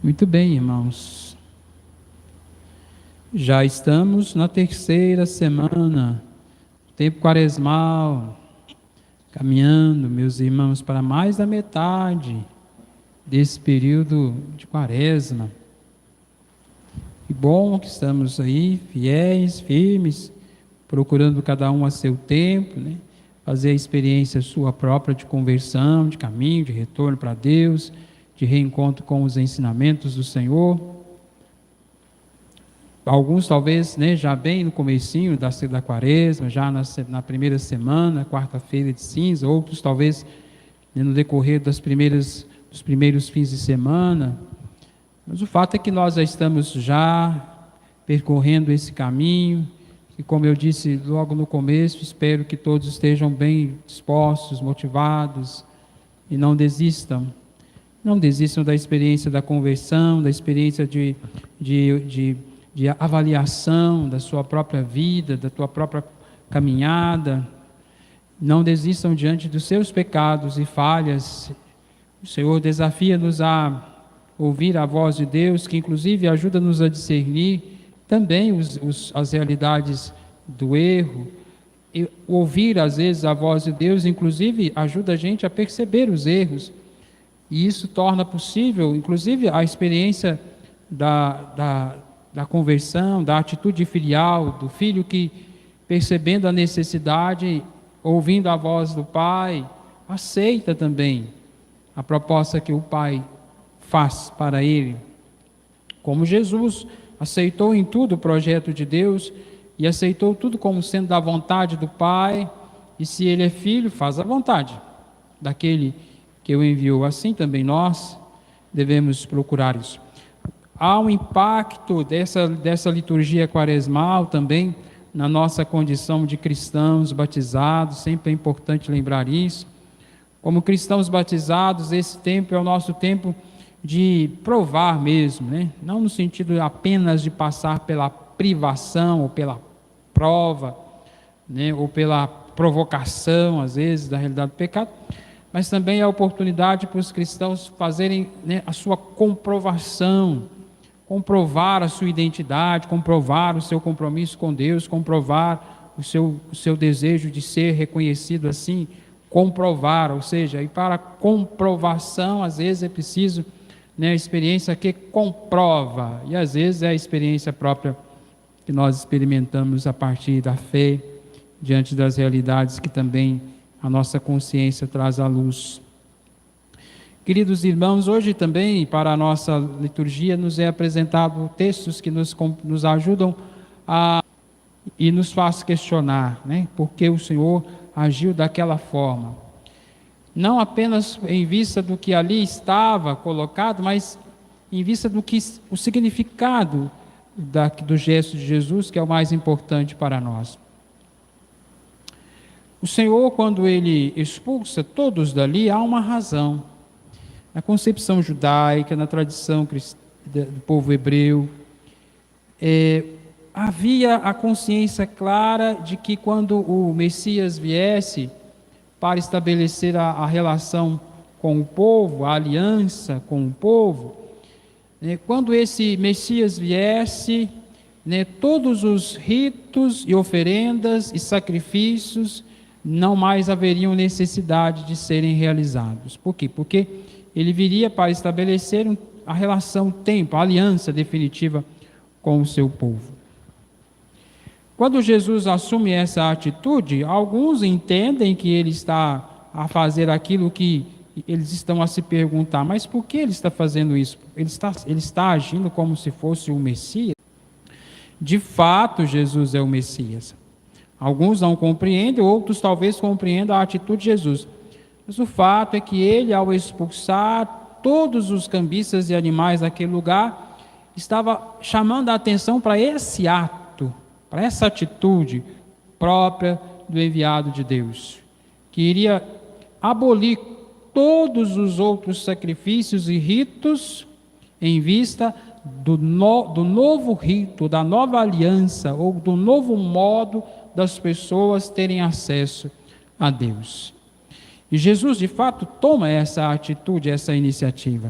Muito bem, irmãos. Já estamos na terceira semana, tempo quaresmal, caminhando, meus irmãos, para mais da metade desse período de quaresma. Que bom que estamos aí, fiéis, firmes, procurando cada um a seu tempo, né? Fazer a experiência sua própria de conversão, de caminho, de retorno para Deus, de reencontro com os ensinamentos do Senhor. Alguns talvez, né, já bem no comecinho da quaresma, já na primeira semana, quarta-feira de cinza, outros talvez, né, no decorrer dos primeiros fins de semana. Mas o fato é que nós já estamos percorrendo esse caminho, e como eu disse logo no começo, espero que todos estejam bem dispostos, motivados, e não desistam. Não desistam da experiência da conversão, da experiência de avaliação da sua própria vida, da tua própria caminhada. Não desistam diante dos seus pecados e falhas. O Senhor desafia-nos a ouvir a voz de Deus, que inclusive ajuda-nos a discernir também as realidades do erro. E ouvir às vezes a voz de Deus, inclusive, ajuda a gente a perceber os erros. E isso torna possível, inclusive, a experiência da conversão, da atitude filial, do filho que, percebendo a necessidade, ouvindo a voz do Pai, aceita também a proposta que o Pai faz para ele. Como Jesus aceitou em tudo o projeto de Deus e aceitou tudo como sendo da vontade do Pai, e se ele é filho, faz a vontade daquele que o enviou. Assim também nós devemos procurar isso. Há um impacto dessa liturgia quaresmal também na nossa condição de cristãos batizados, sempre é importante lembrar isso. Como cristãos batizados, esse tempo é o nosso tempo de provar mesmo, né? Não no sentido apenas de passar pela privação ou pela prova, né? Ou pela provocação, às vezes, da realidade do pecado, mas também é a oportunidade para os cristãos fazerem, né, a sua comprovação, comprovar a sua identidade, comprovar o seu compromisso com Deus, comprovar o seu desejo de ser reconhecido assim, comprovar, ou seja, e para comprovação, às vezes é preciso, né, a experiência que comprova, e às vezes é a experiência própria que nós experimentamos a partir da fé, diante das realidades que também a nossa consciência traz à luz. Queridos irmãos, hoje também para a nossa liturgia nos é apresentado textos que nos ajudam e nos faz questionar, né, por que o Senhor agiu daquela forma. Não apenas em vista do que ali estava colocado, mas em vista do que o significado do gesto de Jesus, que é o mais importante para nós. O Senhor, quando Ele expulsa todos dali, há uma razão. Na concepção judaica, na tradição do povo hebreu, havia a consciência clara de que quando o Messias viesse para estabelecer a relação com o povo, a aliança com o povo, né, quando esse Messias viesse, né, todos os ritos e oferendas e sacrifícios não mais haveriam necessidade de serem realizados. Por quê? Porque ele viria para estabelecer a relação, a aliança definitiva com o seu povo. Quando Jesus assume essa atitude, alguns entendem que ele está a fazer aquilo que eles estão a se perguntar, mas por que ele está fazendo isso? Ele está agindo como se fosse o Messias? De fato, Jesus é o Messias. Alguns não compreendem, outros talvez compreendam a atitude de Jesus. Mas o fato é que ele, ao expulsar todos os cambistas e animais daquele lugar, estava chamando a atenção para esse ato, para essa atitude própria do enviado de Deus, que iria abolir todos os outros sacrifícios e ritos em vista do novo rito, da nova aliança, ou do novo modo das pessoas terem acesso a Deus. E Jesus, de fato, toma essa atitude, essa iniciativa.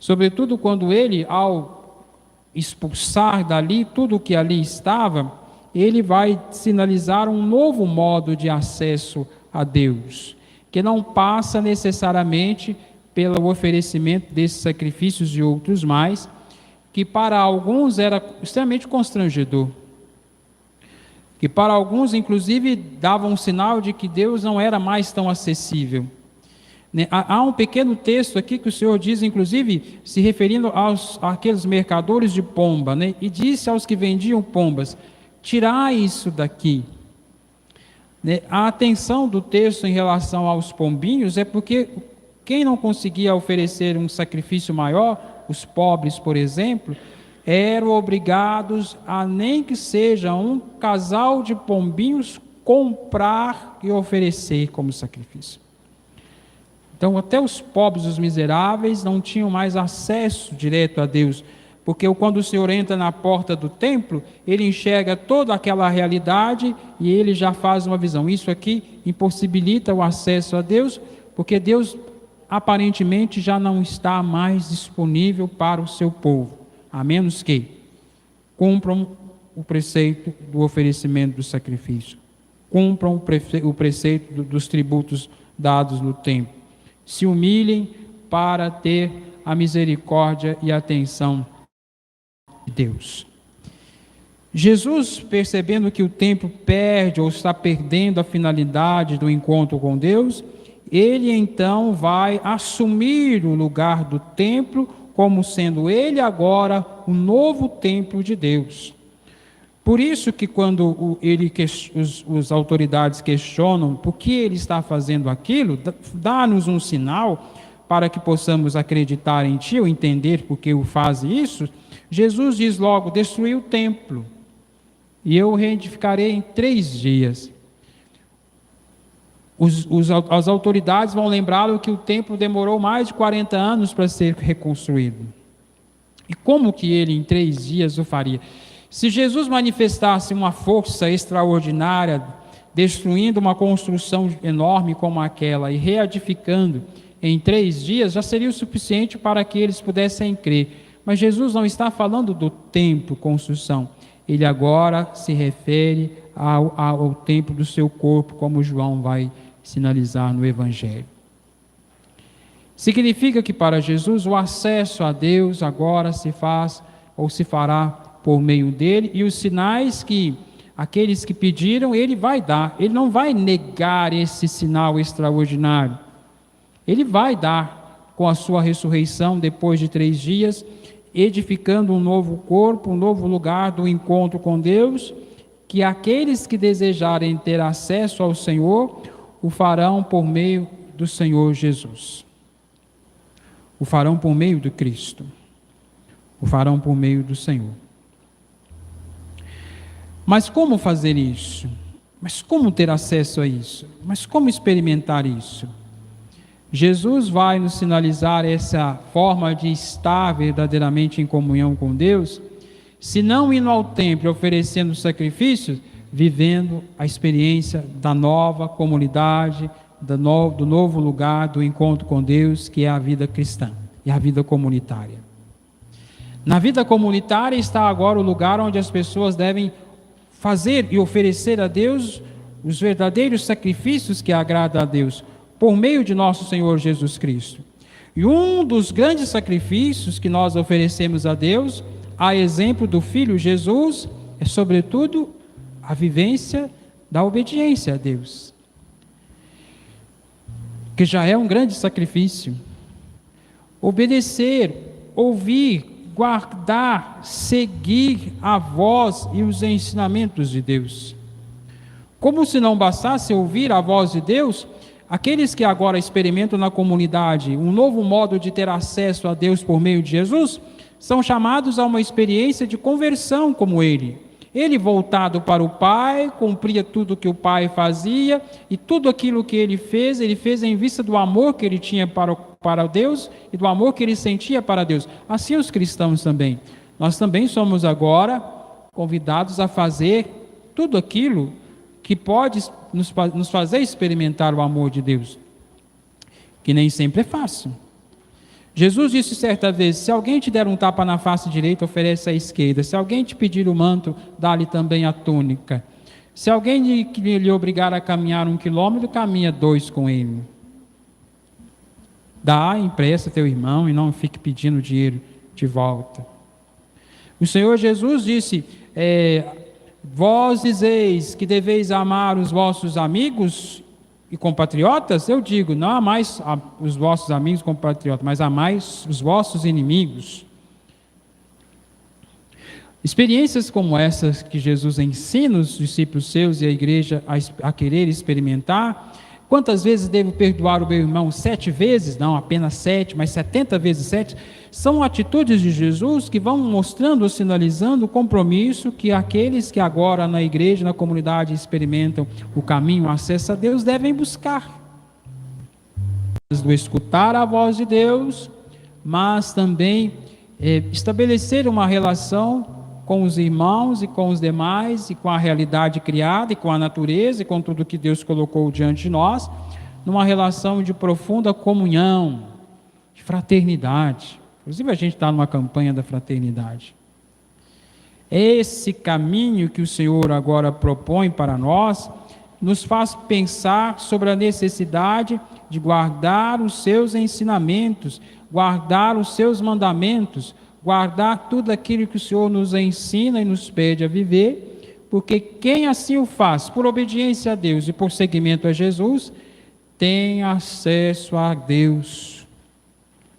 Sobretudo quando ele, ao expulsar dali tudo o que ali estava, ele vai sinalizar um novo modo de acesso a Deus, que não passa necessariamente pelo oferecimento desses sacrifícios e outros mais, que para alguns era extremamente constrangedor, que para alguns, inclusive, dava um sinal de que Deus não era mais tão acessível. Há um pequeno texto aqui que o Senhor diz, inclusive, se referindo àqueles mercadores de pomba, né? E disse aos que vendiam pombas: tirai isso daqui. A atenção do texto em relação aos pombinhos é porque quem não conseguia oferecer um sacrifício maior, os pobres, por exemplo, eram obrigados a, nem que seja um casal de pombinhos, comprar e oferecer como sacrifício. Então, até os pobres, os miseráveis, não tinham mais acesso direto a Deus, porque quando o Senhor entra na porta do templo, ele enxerga toda aquela realidade e ele já faz uma visão. Isso aqui impossibilita o acesso a Deus, porque Deus aparentemente já não está mais disponível para o seu povo, a menos que cumpram o preceito do oferecimento do sacrifício, cumpram o preceito dos tributos dados no templo, se humilhem para ter a misericórdia e a atenção de Deus. Jesus, percebendo que o templo perde ou está perdendo a finalidade do encontro com Deus, ele então vai assumir o lugar do templo, como sendo ele agora o novo templo de Deus. Por isso que quando as autoridades questionam por que ele está fazendo aquilo, dá-nos um sinal para que possamos acreditar em ti ou entender por que o faz isso. Jesus diz logo: destruí o templo e eu o reedificarei em 3 dias. As autoridades vão lembrá-lo que o templo demorou mais de 40 anos para ser reconstruído. E como que ele em 3 dias o faria? Se Jesus manifestasse uma força extraordinária, destruindo uma construção enorme como aquela e reedificando em 3 dias, já seria o suficiente para que eles pudessem crer. Mas Jesus não está falando do templo, construção. Ele agora se refere ao templo do seu corpo, como João vai sinalizar no Evangelho. Significa que para Jesus o acesso a Deus agora se faz ou se fará por meio dele, e os sinais que aqueles que pediram, ele vai dar. Ele não vai negar esse sinal extraordinário. Ele vai dar com a sua ressurreição depois de 3 dias, edificando um novo corpo, um novo lugar do encontro com Deus, que aqueles que desejarem ter acesso ao Senhor, o farão por meio do Senhor Jesus. O farão por meio do Cristo. O farão por meio do Senhor. Mas como fazer isso? Mas como ter acesso a isso? Mas como experimentar isso? Jesus vai nos sinalizar essa forma de estar verdadeiramente em comunhão com Deus, se não indo ao templo oferecendo sacrifícios, vivendo a experiência da nova comunidade, do novo lugar do encontro com Deus, que é a vida cristã e a vida comunitária. Na vida comunitária está agora o lugar onde as pessoas devem fazer e oferecer a Deus os verdadeiros sacrifícios que agradam a Deus, por meio de nosso Senhor Jesus Cristo. E um dos grandes sacrifícios que nós oferecemos a Deus, a exemplo do Filho Jesus, é sobretudo a vivência da obediência a Deus, que já é um grande sacrifício. Obedecer, ouvir, guardar, seguir a voz e os ensinamentos de Deus. Como se não bastasse ouvir a voz de Deus, aqueles que agora experimentam na comunidade um novo modo de ter acesso a Deus por meio de Jesus, são chamados a uma experiência de conversão como ele. Ele, voltado para o Pai, cumpria tudo o que o Pai fazia, e tudo aquilo que ele fez em vista do amor que ele tinha para Deus e do amor que ele sentia para Deus. Assim os cristãos também. Nós também somos agora convidados a fazer tudo aquilo que pode nos fazer experimentar o amor de Deus, que nem sempre é fácil. Jesus disse certa vez: se alguém te der um tapa na face direita, oferece a esquerda. Se alguém te pedir o manto, dá-lhe também a túnica. Se alguém lhe obrigar a caminhar 1 quilômetro, caminha 2 com ele. Dá, empresta teu irmão e não fique pedindo dinheiro de volta. O Senhor Jesus disse: vós dizeis que deveis amar os vossos amigos e compatriotas? Eu digo, não amais os vossos amigos e compatriotas, mas amais os vossos inimigos. Experiências como essas que Jesus ensina os discípulos seus e a igreja a querer experimentar. Quantas vezes devo perdoar o meu irmão? 7 vezes? Não apenas 7, mas 70 vezes 7. São atitudes de Jesus que vão mostrando, sinalizando o compromisso que aqueles que agora na igreja, na comunidade experimentam o caminho, o acesso a Deus, devem buscar. Do escutar a voz de Deus, mas também estabelecer uma relação com os irmãos e com os demais, e com a realidade criada, e com a natureza, e com tudo que Deus colocou diante de nós, numa relação de profunda comunhão, de fraternidade. Inclusive a gente está numa campanha da fraternidade. Esse caminho que o Senhor agora propõe para nós, nos faz pensar sobre a necessidade de guardar os seus ensinamentos, guardar os seus mandamentos, guardar tudo aquilo que o Senhor nos ensina e nos pede a viver, porque quem assim o faz, por obediência a Deus e por seguimento a Jesus, tem acesso a Deus,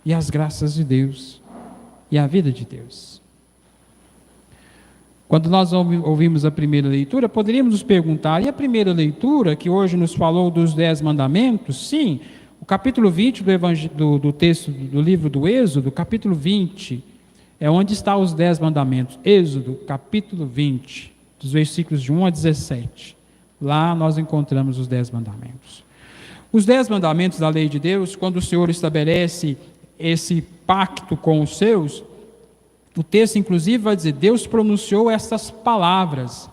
e às graças de Deus, e à vida de Deus. Quando nós ouvimos a primeira leitura, poderíamos nos perguntar, e a primeira leitura, que hoje nos falou dos 10 mandamentos? Sim, o capítulo 20 do texto do livro do Êxodo, capítulo 20, é onde estão os 10 mandamentos. Êxodo, capítulo 20, dos versículos de 1 a 17. Lá nós encontramos os 10 mandamentos. Os 10 mandamentos da lei de Deus, quando o Senhor estabelece esse pacto com os seus, o texto inclusive vai dizer, Deus pronunciou essas palavras.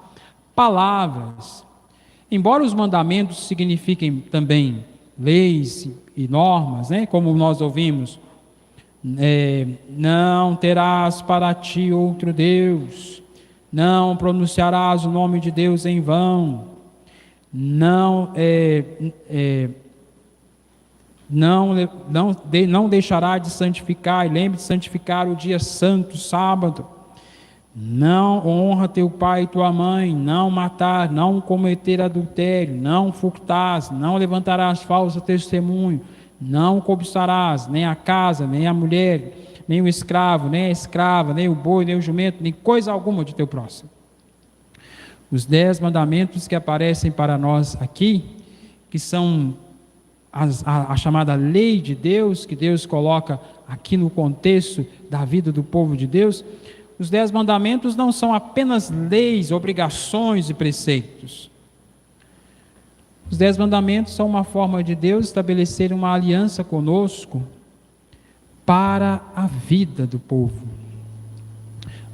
Embora os mandamentos signifiquem também leis e normas, né, como nós ouvimos, não terás para ti outro Deus, não pronunciarás o nome de Deus em vão, não deixará de santificar, e lembre de santificar o dia santo, sábado, não honra teu pai e tua mãe, não matar, não cometer adultério, não furtarás, não levantarás falso testemunho, não cobiçarás nem a casa, nem a mulher, nem o escravo, nem a escrava, nem o boi, nem o jumento, nem coisa alguma de teu próximo. Os 10 mandamentos que aparecem para nós aqui, que são a chamada lei de Deus, que Deus coloca aqui no contexto da vida do povo de Deus, os 10 mandamentos não são apenas leis, obrigações e preceitos. Os 10 mandamentos são uma forma de Deus estabelecer uma aliança conosco para a vida do povo.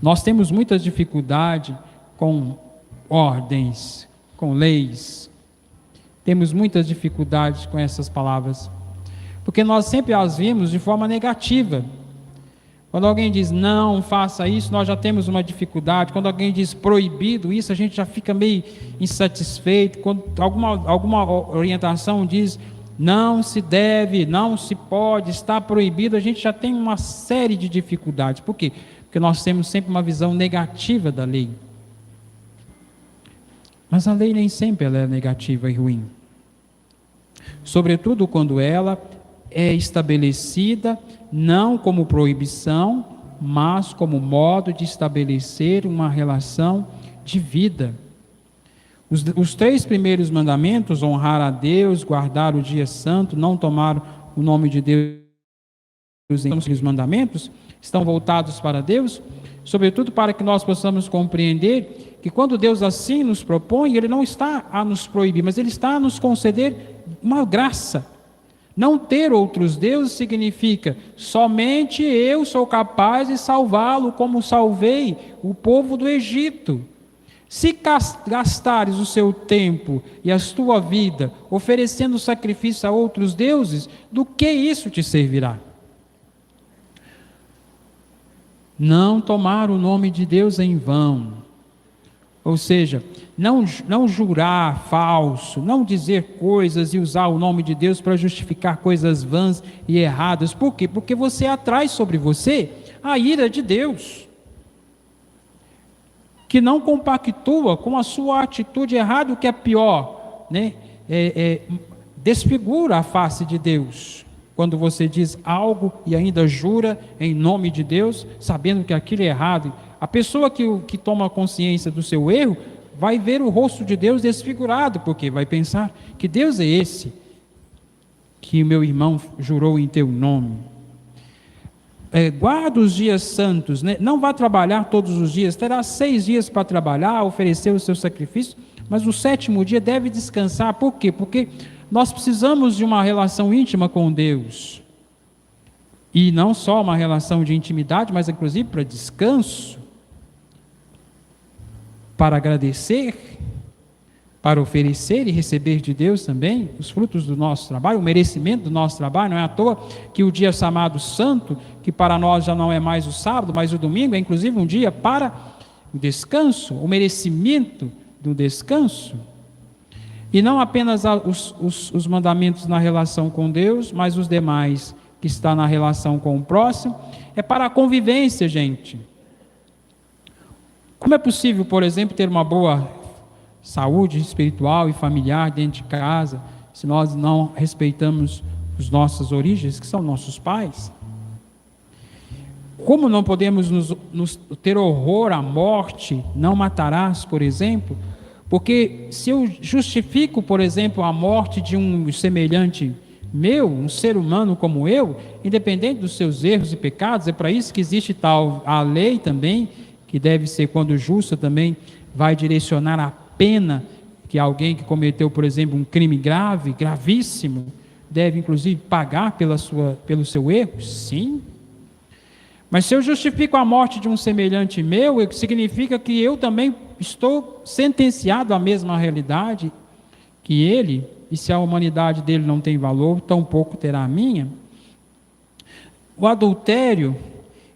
Nós temos muita dificuldade com ordens, com leis. Temos muitas dificuldades com essas palavras, porque nós sempre as vimos de forma negativa. Quando alguém diz não faça isso, nós já temos uma dificuldade. Quando alguém diz proibido isso, a gente já fica meio insatisfeito. Quando alguma orientação diz não se deve, não se pode, está proibido, a gente já tem uma série de dificuldades. Por quê? Porque nós temos sempre uma visão negativa da lei. Mas a lei nem sempre ela é negativa e ruim. Sobretudo quando ela é estabelecida não como proibição, mas como modo de estabelecer uma relação de vida. Os 3 primeiros mandamentos, honrar a Deus, guardar o dia santo, não tomar o nome de Deus em os mandamentos, estão voltados para Deus, sobretudo para que nós possamos compreender que quando Deus assim nos propõe, Ele não está a nos proibir, mas Ele está a nos conceder uma graça. Não ter outros deuses significa somente eu sou capaz de salvá-lo como salvei o povo do Egito. Se gastares o seu tempo e a tua vida oferecendo sacrifício a outros deuses, do que isso te servirá? Não tomar o nome de Deus em vão. Ou seja, não jurar falso, não dizer coisas e usar o nome de Deus para justificar coisas vãs e erradas. Por quê? Porque você atrai sobre você a ira de Deus, que não compactua com a sua atitude errada, o que é pior, né? Desfigura a face de Deus. Quando você diz algo e ainda jura em nome de Deus, sabendo que aquilo é errado, a pessoa que toma consciência do seu erro, vai ver o rosto de Deus desfigurado, porque vai pensar: que Deus é esse que meu irmão jurou em teu nome? Guarda os dias santos, né? Não vá trabalhar todos os dias, terá 6 dias para trabalhar, oferecer o seu sacrifício, mas o 7º dia deve descansar. Por quê? Porque nós precisamos de uma relação íntima com Deus, e não só uma relação de intimidade, mas inclusive para descanso, para agradecer, para oferecer e receber de Deus também os frutos do nosso trabalho, o merecimento do nosso trabalho. Não é à toa que o dia chamado santo, que para nós já não é mais o sábado, mas o domingo, é inclusive um dia para o descanso, o merecimento do descanso. E não apenas os mandamentos na relação com Deus, mas os demais que está na relação com o próximo, é para a convivência, gente. Como é possível, por exemplo, ter uma boa saúde espiritual e familiar dentro de casa, se nós não respeitamos as nossas origens, que são nossos pais? Como não podemos ter horror à morte, não matarás, por exemplo? Porque se eu justifico, por exemplo, a morte de um semelhante meu, um ser humano como eu, independente dos seus erros e pecados, é para isso que existe a lei também, que deve ser, quando justa, também vai direcionar a pena que alguém que cometeu, por exemplo, um crime grave, gravíssimo, deve inclusive pagar pelo seu erro. Sim. Mas se eu justifico a morte de um semelhante meu, significa que eu também estou sentenciado à mesma realidade que ele, e se a humanidade dele não tem valor, tampouco terá a minha. O adultério,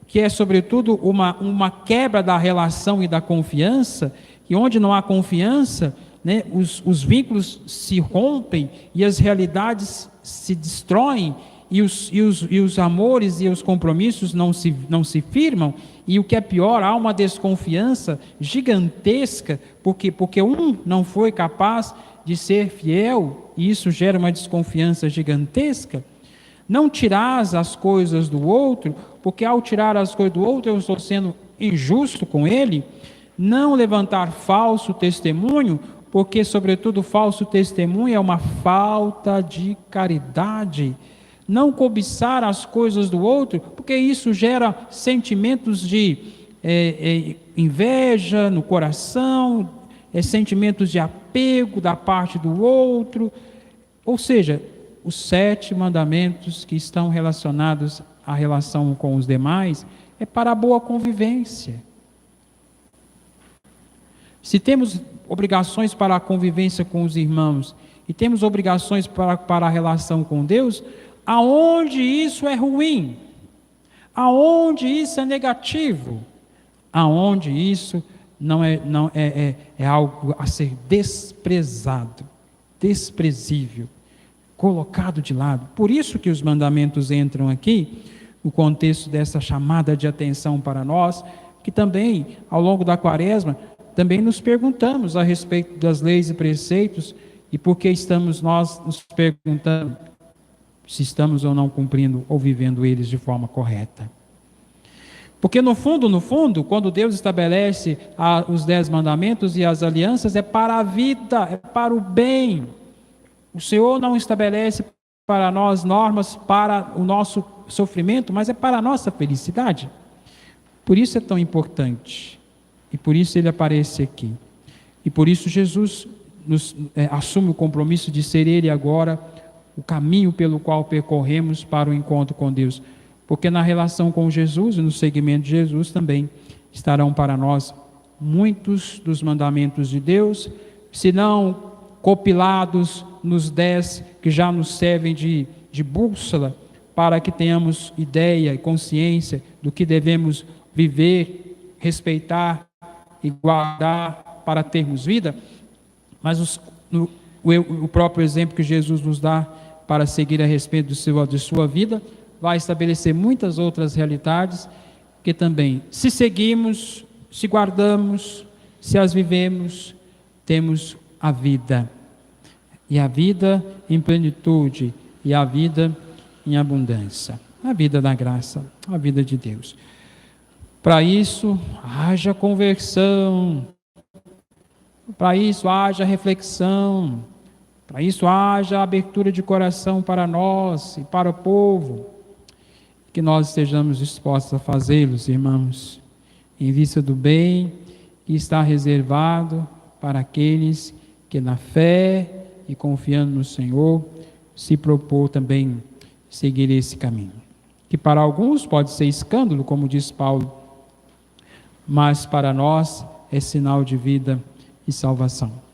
que é sobretudo uma quebra da relação e da confiança, e onde não há confiança, né, os vínculos se rompem e as realidades se destroem, e os amores e os compromissos não se firmam, e o que é pior, há uma desconfiança gigantesca, porque um não foi capaz de ser fiel, e isso gera uma desconfiança gigantesca. Não tirás as coisas do outro, porque ao tirar as coisas do outro eu estou sendo injusto com ele. Não levantar falso testemunho, porque sobretudo falso testemunho é uma falta de caridade. Não cobiçar as coisas do outro, porque isso gera sentimentos de inveja no coração, sentimentos de apego da parte do outro. Ou seja, os 7 mandamentos que estão relacionados à relação com os demais é para a boa convivência. Se temos obrigações para a convivência com os irmãos e temos obrigações para a relação com Deus, aonde isso é ruim? Aonde isso é negativo? Aonde isso não é algo a ser desprezado, desprezível, colocado de lado. Por isso que os mandamentos entram aqui, no contexto dessa chamada de atenção para nós, que também, ao longo da Quaresma, também nos perguntamos a respeito das leis e preceitos, e por que estamos nós nos perguntando se estamos ou não cumprindo ou vivendo eles de forma correta. Porque no fundo, quando Deus estabelece os 10 mandamentos e as alianças, é para a vida, é para o bem. O Senhor não estabelece para nós normas para o nosso sofrimento, mas é para a nossa felicidade. Por isso é tão importante, e por isso ele aparece aqui. E por isso Jesus assume o compromisso de ser ele agora o caminho pelo qual percorremos para o encontro com Deus. Porque na relação com Jesus e no seguimento de Jesus também estarão para nós muitos dos mandamentos de Deus, se não compilados nos 10 que já nos servem de bússola, para que tenhamos ideia e consciência do que devemos viver, respeitar e guardar para termos vida, mas o próprio exemplo que Jesus nos dá para seguir a respeito de sua vida, vai estabelecer muitas outras realidades que também, se seguimos, se guardamos, se as vivemos, temos a vida. E a vida em plenitude, e a vida em abundância. A vida da graça, a vida de Deus. Para isso, haja conversão. Para isso, haja reflexão. Para isso, haja abertura de coração para nós e para o povo. Que nós estejamos dispostos a fazê-los, irmãos, em vista do bem que está reservado para aqueles que na fé e confiando no Senhor se propor também seguir esse caminho. Que para alguns pode ser escândalo, como diz Paulo, mas para nós é sinal de vida e salvação.